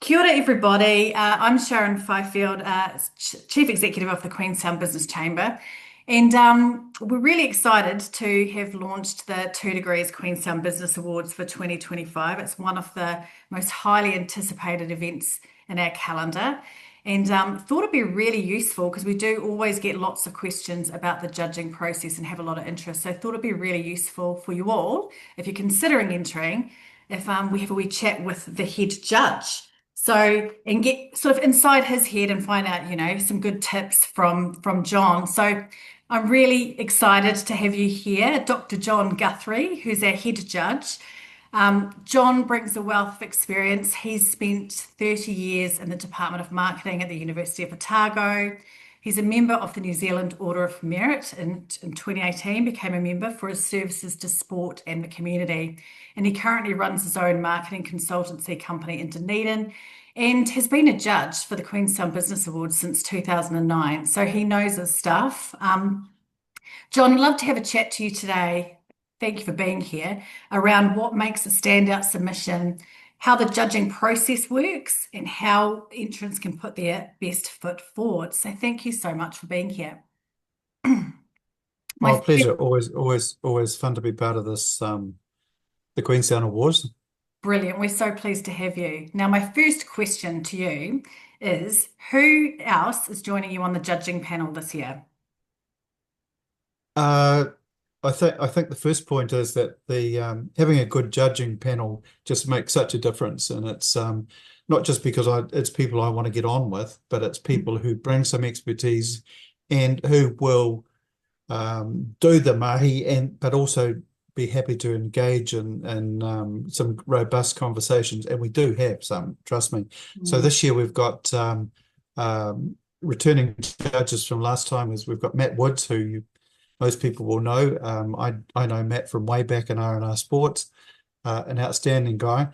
Kia ora, everybody. I'm Sharon Fifield, Chief Executive of the Queenstown Business Chamber, and we're really excited to have launched the 2degrees Queenstown Business Awards for 2025. It's one of the most highly anticipated events in our calendar, and thought it'd be really useful because we do always get lots of questions about the judging process and have a lot of interest. So I thought it'd be really useful for you all, if you're considering entering, if we have a wee chat with the head judge. So, and get sort of inside his head and find out, some good tips from John. So I'm really excited to have you here, Dr. John Guthrie, who's our head judge. John brings a wealth of experience. He's spent 30 years in the Department of Marketing at the University of Otago. He's a member of the New Zealand Order of Merit and in 2018 became a member for his services to sport and the community. And he currently runs his own marketing consultancy company in Dunedin and has been a judge for the Queenstown Business Awards since 2009. So he knows his stuff. John, I'd love to have a chat to you today. Thank you for being here around what makes a standout submission, how the judging process works, and how entrants can put their best foot forward. So thank you so much for being here. My Oh, pleasure. Always fun to be part of this, the Queenstown Awards. Brilliant. We're so pleased to have you. Now, my first question to you is, who else is joining you on the judging panel this year? Uh, I think the first point is that the having a good judging panel just makes such a difference, and it's not just because it's people I want to get on with, but it's people who bring some expertise and who will do the mahi but also be happy to engage in some robust conversations, and we do have some, trust me. So Mm. this year we've got returning judges from last time is we've got Matt Woods, who most people will know. I know Matt from way back in R&R Sports, an outstanding guy.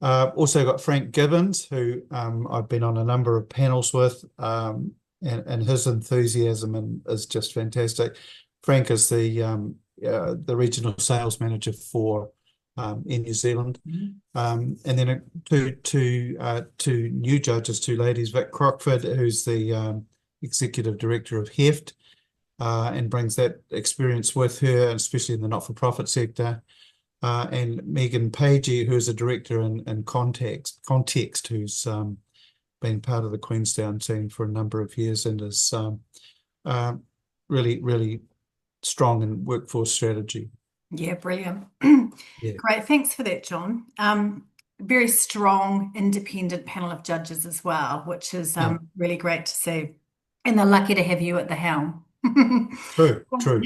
Also got Frank Gibbons, who I've been on a number of panels with, and his enthusiasm is just fantastic. Frank is the regional sales manager for in New Zealand. Mhm. And then two new judges, two ladies, Vic Crockford, who's the executive director of Heft, and brings that experience with her, especially in the not-for-profit sector. And Megan Pagey, who's a director in Context, who's been part of the Queenstown team for a number of years and is really, really strong in workforce strategy. Yeah, brilliant. Yeah. Great. Thanks for that, John. Very strong, independent panel of judges as well, which is Yeah. really great to see. And they're lucky to have you at the helm. True, true.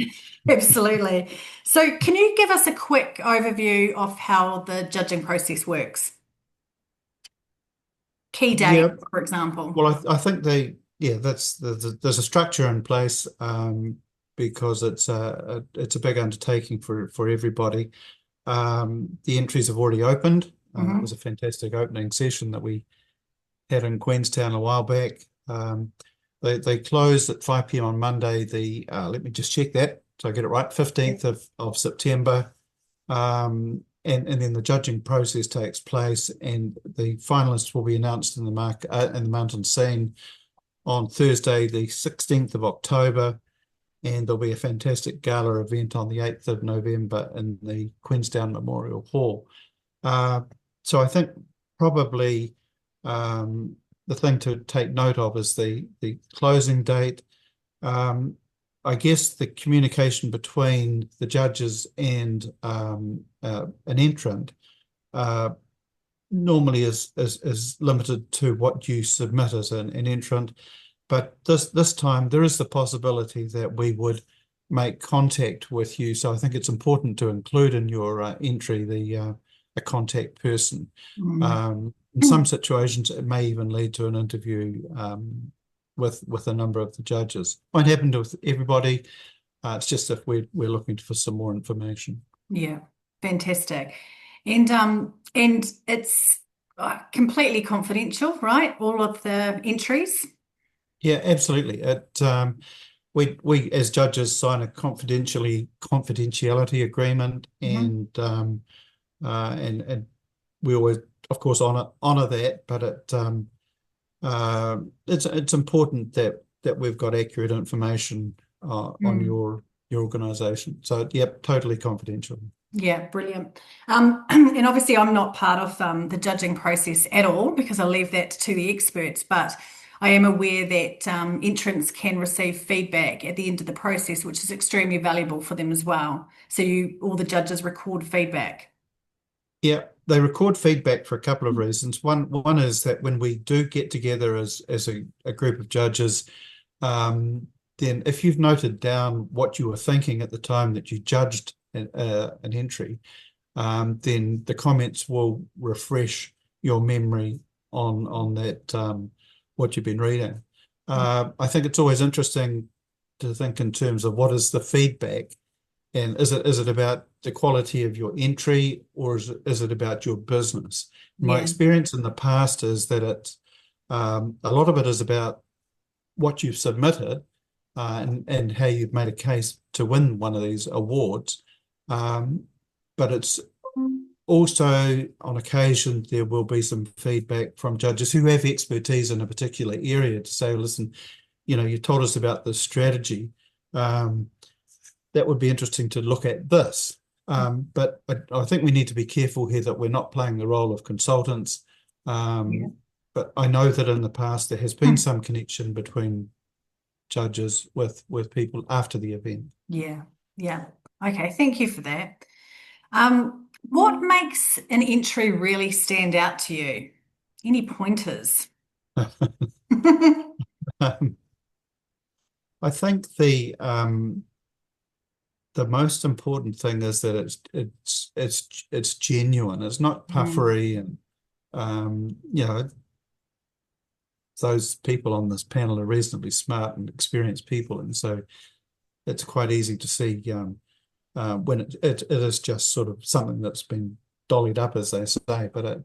Absolutely. So, can you give us a quick overview of how the judging process works? Key dates, Yeah. for example. Well, I think there's a structure in place, because it's a big undertaking for everybody. The entries have already opened. It was Hmm. a fantastic opening session that we had in Queenstown a while back. They closed at 5 p.m. on Monday, let me just check that so I get it right, 15th of September. And then the judging process takes place, and the finalists will be announced in the mountain scene on Thursday, the 16th of October, and there'll be a fantastic gala event on the 8th of November in the Queenstown Memorial Hall. So I think probably the thing to take note of is the closing date. I guess the communication between the judges and an entrant normally is limited to what you submit as an entrant. But this time there is the possibility that we would make contact with you. So I think it's important to include in your entry a contact person. In some situations, it may even lead to an interview with a number of the judges. Won't happen to everybody. It's just if we're looking for some more information. Yeah, fantastic. And it's completely confidential, right? All of the entries. Yeah, absolutely. We as judges sign a confidentiality agreement, Mhm. and we always of course honor that, but it's important that we've got accurate information on Mm. your organisation. So yep, totally confidential. Yeah, brilliant. And obviously, I'm not part of the judging process at all because I leave that to the experts. But I am aware that entrants can receive feedback at the end of the process, which is extremely valuable for them as well. So all the judges record feedback. Yeah, they record feedback for a couple of reasons. One is that when we do get together as a group of judges, then if you've noted down what you were thinking at the time that you judged an entry, then the comments will refresh your memory on that what you've been reading. I think it's always interesting to think in terms of what is the feedback, and is it about the quality of your entry, or is it about your business? My Yeah, experience in the past is that a lot of it is about what you've submitted and how you've made a case to win one of these awards. But it's also, on occasion, there will be some feedback from judges who have expertise in a particular area to say, listen, you told us about this strategy. That would be interesting to look at this. But I think we need to be careful here that we're not playing the role of consultants. yeah. But I know that in the past there has been some connection between judges with people after the event. Yeah, yeah. Okay, thank you for that. What makes an entry really stand out to you? Any pointers? Um, I think the most important thing is that it's genuine. It's not Mm, puffery, and those people on this panel are reasonably smart and experienced people, and so it's quite easy to see when it is just sort of something that's been dollied up, as they say. But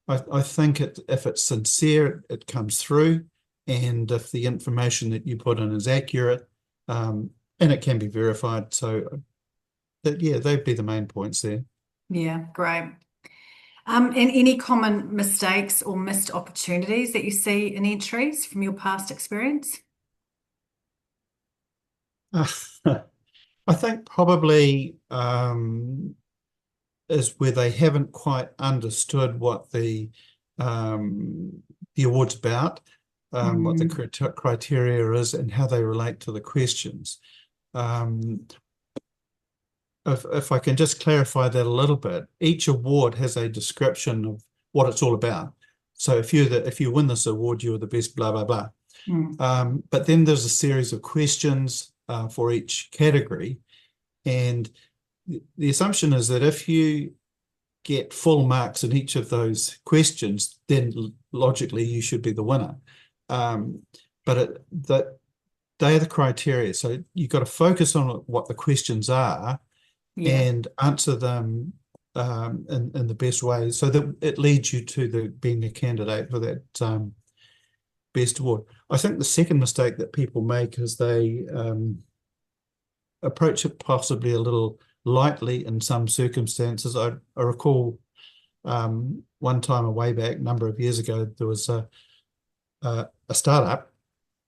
I think if it's sincere, it comes through, and if the information that you put in is accurate, and it can be verified. So yeah, they'd be the main points there. yeah, great. And any common mistakes or missed opportunities that you see in entries from your past experience? I think probably is where they haven't quite understood what the award's about, what the Mm, criteria is, and how they relate to the questions. Um, if I can just clarify that a little bit, each award has a description of what it's all about. So if you win this award, you're the best, blah blah blah. mm, But then there's a series of questions for each category, and the assumption is that if you get full marks in each of those questions, then logically you should be the winner. But that they are the criteria. So you've got to focus on what the questions are yeah, and answer them in the best way, so that it leads you to being a candidate for that best award. I think the second mistake that people make is they approach it possibly a little lightly in some circumstances. I recall one time a way back, a number of years ago, there was a startup,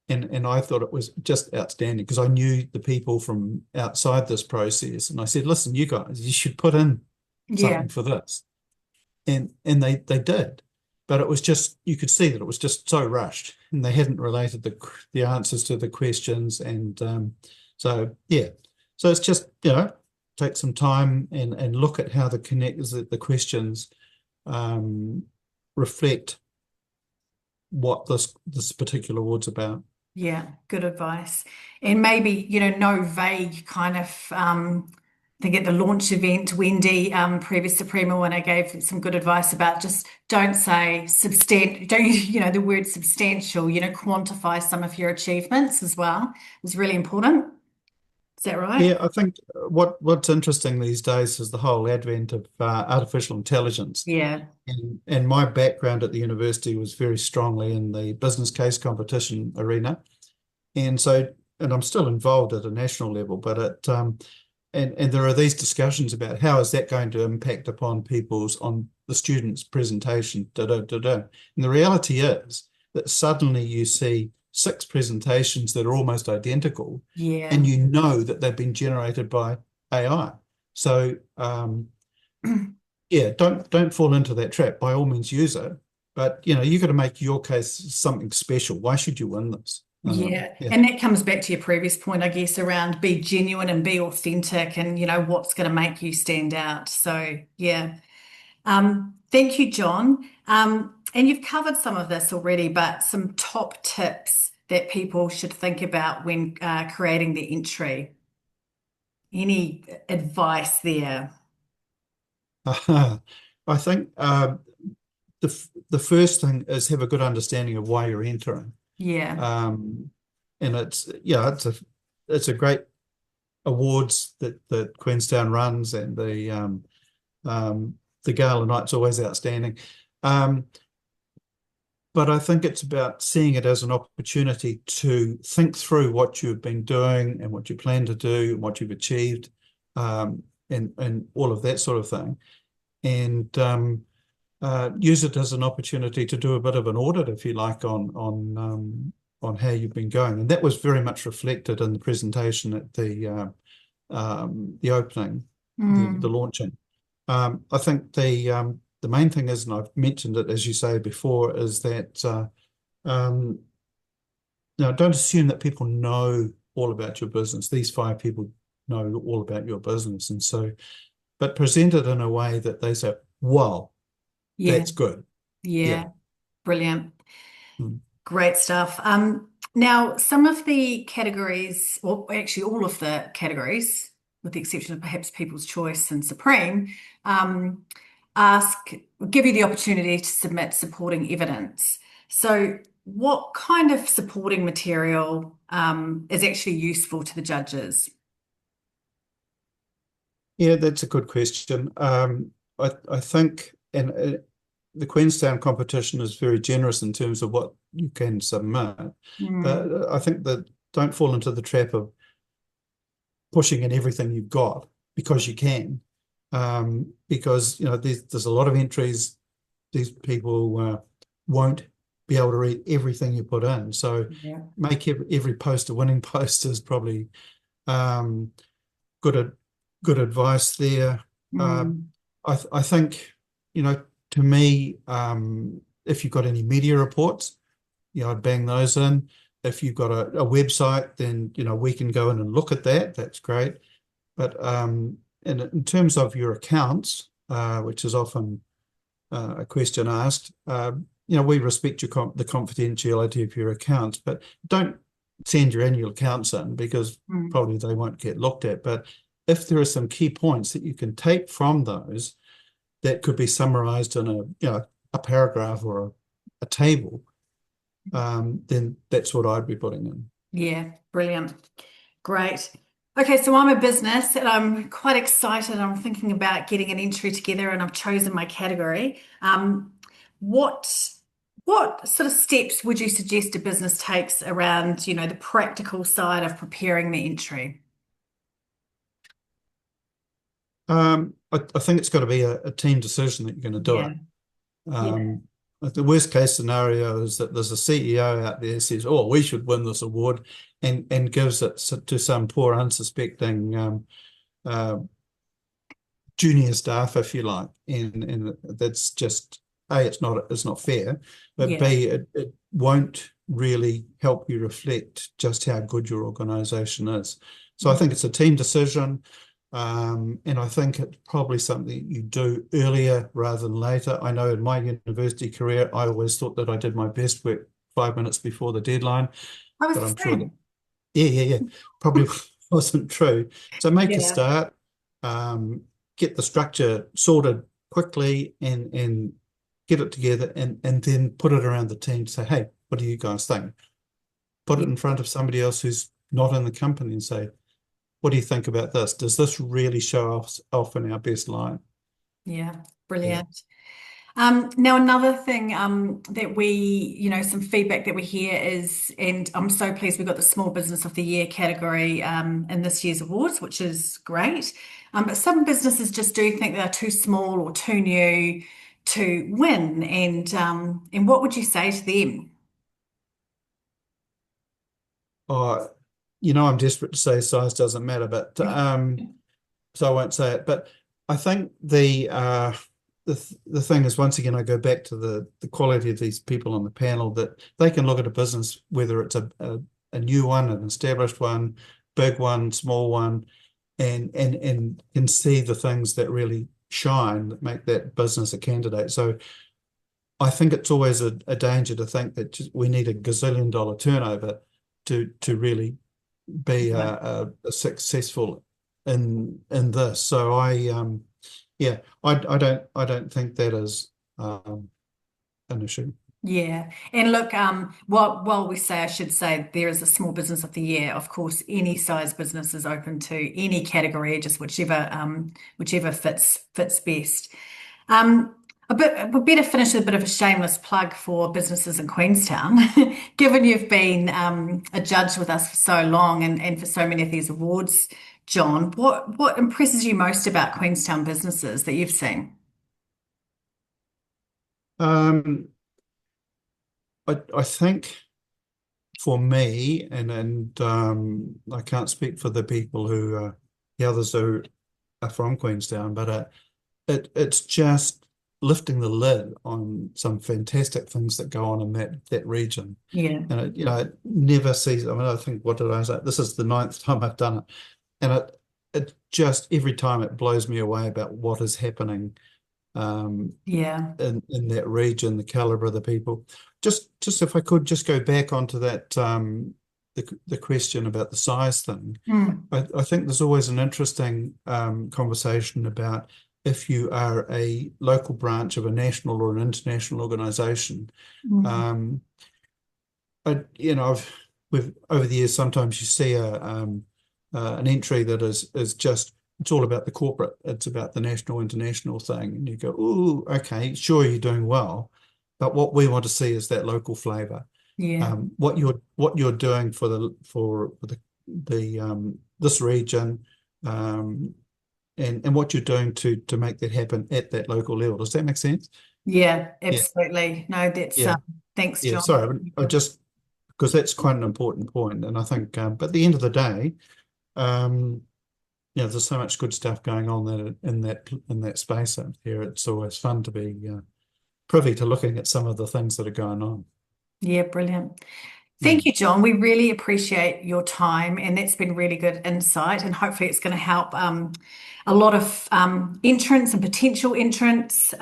and I thought it was just outstanding because I knew the people from outside this process, and I said, "Listen, you guys, you should put in yeah, something for this," and they did, but it was just you could see that it was just so rushed, and they hadn't related the answers to the questions, and so yeah, so it's just take some time and look at how the questions um, reflect what this particular award's about. yeah. Good advice. And maybe, no vague kind of I think at the launch event, Wendy, previous Suprema, when I gave some good advice about just don't say don't use, the word substantial, quantify some of your achievements as well. It's really important. Is that right? Yeah, I think what's interesting these days is the whole advent of artificial intelligence. Yeah. And my background at the university was very strongly in the business case competition arena. And I'm still involved at a national level, but and there are these discussions about how is that going to impact upon on the students' presentation, da, da, da, da. And the reality is that suddenly you see 6 presentations that are almost identical, Yeah. and you know that they've been generated by AI. So yeah, don't fall into that trap. By all means, use it, but you've got to make your case something special. Why should you win this? Yeah. Yeah. And that comes back to your previous point, I guess, around be genuine and be authentic and, what's going to make you stand out. So, yeah. Thank you, John. And you've covered some of this already, but some top tips that people should think about when creating the entry. Any advice there? I think the first thing is have a good understanding of why you're entering. Yeah. Um, and it's a great awards that Queenstown runs, and the gala night's always outstanding. Um, but I think it's about seeing it as an opportunity to think through what you've been doing and what you plan to do and what you've achieved, and all of that sort of thing. And use it as an opportunity to do a bit of an audit, if you like, on how you've been going. And that was very much reflected in the presentation at the opening, the Mm. launching. I think the main thing is, and I've mentioned it as you say before, is that don't assume that people know all about your business. These 5 people know all about your business, and so, but present it in a way that they say, "Wow, Yeah. that's good." Yeah. Yeah. Brilliant. Mm. Great stuff. Now, some of the categories, or actually all of the categories, with the exception of perhaps People's Choice and Supreme, um, ask, give you the opportunity to submit supporting evidence. So, what kind of supporting material is actually useful to the judges? Yeah, that's a good question. I think, and the Queenstown competition is very generous in terms of what you can submit, Mm, but I think that don't fall into the trap of pushing in everything you've got because you can, because there's a lot of entries. These people won't be able to read everything you put in, so yeah. make every post a winning post is probably um, good good advice there. Uh, Mm, I think, to me, if you've got any media reports, I'd bang those in. If you've got a website, then, we can go in and look at that. That's great. But in terms of your accounts, which is often a question asked, we respect the confidentiality of your accounts, but don't send your annual accounts in because mm. probably they won't get looked at. But if there are some key points that you can take from those that could be summarized in a paragraph or a table, then that's what I'd be putting in. Yeah, brilliant. Great. Okay, so I'm a business and I'm quite excited. I'm thinking about getting an entry together and I've chosen my category. What what sort of steps would you suggest a business takes around, the practical side of preparing the entry? I think it's got to be a team decision that you're going to do Yeah, it. yeah, Um, the worst case scenario is that there's a CEO out there who says, "Oh, we should win this award," and gives it to some poor, unsuspecting uh, junior staff, if you like, and that's just A, it's not fair, but yeah. B, it won't really help you reflect just how good your organisation is. So I Mm. think it's a team decision. And I think it's probably something you do earlier rather than later. I know in my university career, I always thought that I did my best work 5 minutes before the deadline, I was but the I'm sure that, same. yeah, probably wasn't true. So make a Yeah, start, um, get the structure sorted quickly, and get it together, and then put it around the team to say, hey, what do you guys think? Put it yeah, in front of somebody else who's not in the company and say, what do you think about this? Does this really show us off in our best light? yeah. Yeah. Brilliant. Now, another thing that some feedback that we hear is, and I'm so pleased we got the Small Business of the Year category in this year's awards, which is great. But some businesses just do think they're too small or too new to win. And what would you say to them? Oh, I'm desperate to say size doesn't matter, but so I won't say it. But I think the thing is, once again, I go back to the quality of these people on the panel, that they can look at a business, whether it's a new one, an established one, big one, small one, and can see the things that really shine that make that business a candidate. So I think it's always a danger to think that we need a gazillion-dollar turnover to really be Yeah. a successful in this. So yeah, I don't think that is an issue. Yeah. And look, while we say, I should say, there is a Small Business of the Year, of course, any size business is open to any category, just whichever fits best. Um, we better finish with a bit of a shameless plug for businesses in Queenstown. Given you've been a judge with us for so long and for so many of these awards, John, what impresses you most about Queenstown businesses that you've seen? Um, I think for me, and I can't speak for the people the others who are from Queenstown, but it's just lifting the lid on some fantastic things that go on in that region. Yeah, And it never ceases. I mean, I think, what did I say? This is the ninth time I've done it. And it just, every time, it blows me away about what is happening um, yeah. in that region, the caliber of the people. Just if I could just go back onto that, the question about the size thing. Mm, I think there's always an interesting conversation about if you are a local branch of a national or an international organization. mm. Um, we've over the years, sometimes you see an entry that is just, it's all about the corporate. It's about the national international thing, and you go, "Ooh, okay, sure, you're doing well, but what we want to see is that local flavour. Yeah. What you're doing for the this region, um, and what you're doing to make that happen at that local level. Does that make sense? Yeah, Yeah, absolutely. No, that's yeah, thanks, yeah. John. Sorry, I just, because that's quite an important point, and I think, but at the end of the day, um, there's so much good stuff going on in that space out there. It's always fun to be privy to looking at some of the things that are going on. Yeah, brilliant. Thank Mm. you, John. We really appreciate your time, and that's been really good insight. And hopefully, it's going to help a lot of entrants and potential entrants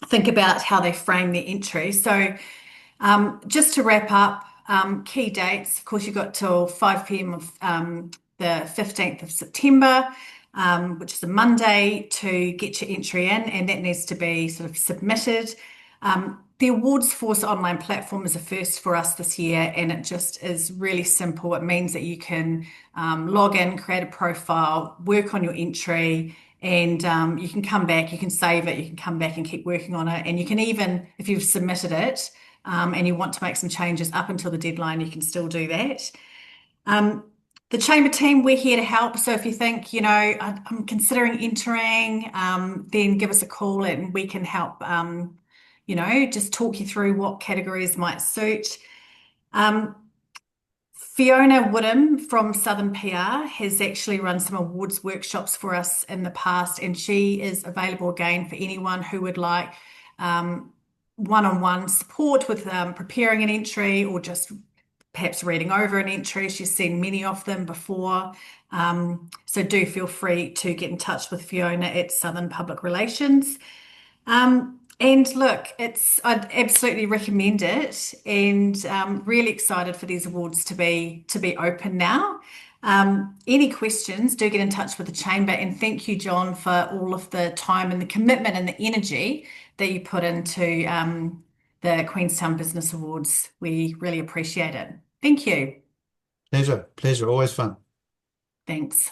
think about how they frame their entry. So, just to wrap up, key dates. Of course, you've got till 5 p.m. of the 15th of September, which is a Monday, to get your entry in, and that needs to be sort of submitted. The Awards Force online platform is a first for us this year, and it just is really simple. It means that you can log in, create a profile, work on your entry, and you can come back, you can save it, you can come back and keep working on it. And you can even, if you've submitted it, and you want to make some changes up until the deadline, you can still do that. Um, the chamber team, we're here to help. So if you think, I'm considering entering, then give us a call and we can help, just talk you through what categories might suit. Um, Fiona Woodham from Southern PR has actually run some awards workshops for us in the past, and she is available again for anyone who would like um, one-on-one support with preparing an entry or just perhaps reading over an entry. She's seen many of them before. So do feel free to get in touch with Fiona at Southern Public Relations. And look, I'd absolutely recommend it, and really excited for these awards to be open now. Any questions, do get in touch with the chamber, and thank you, John, for all of the time and the commitment and the energy that you put into the Queenstown Business Awards. We really appreciate it. Thank you. Pleasure, pleasure, always fun. Thanks.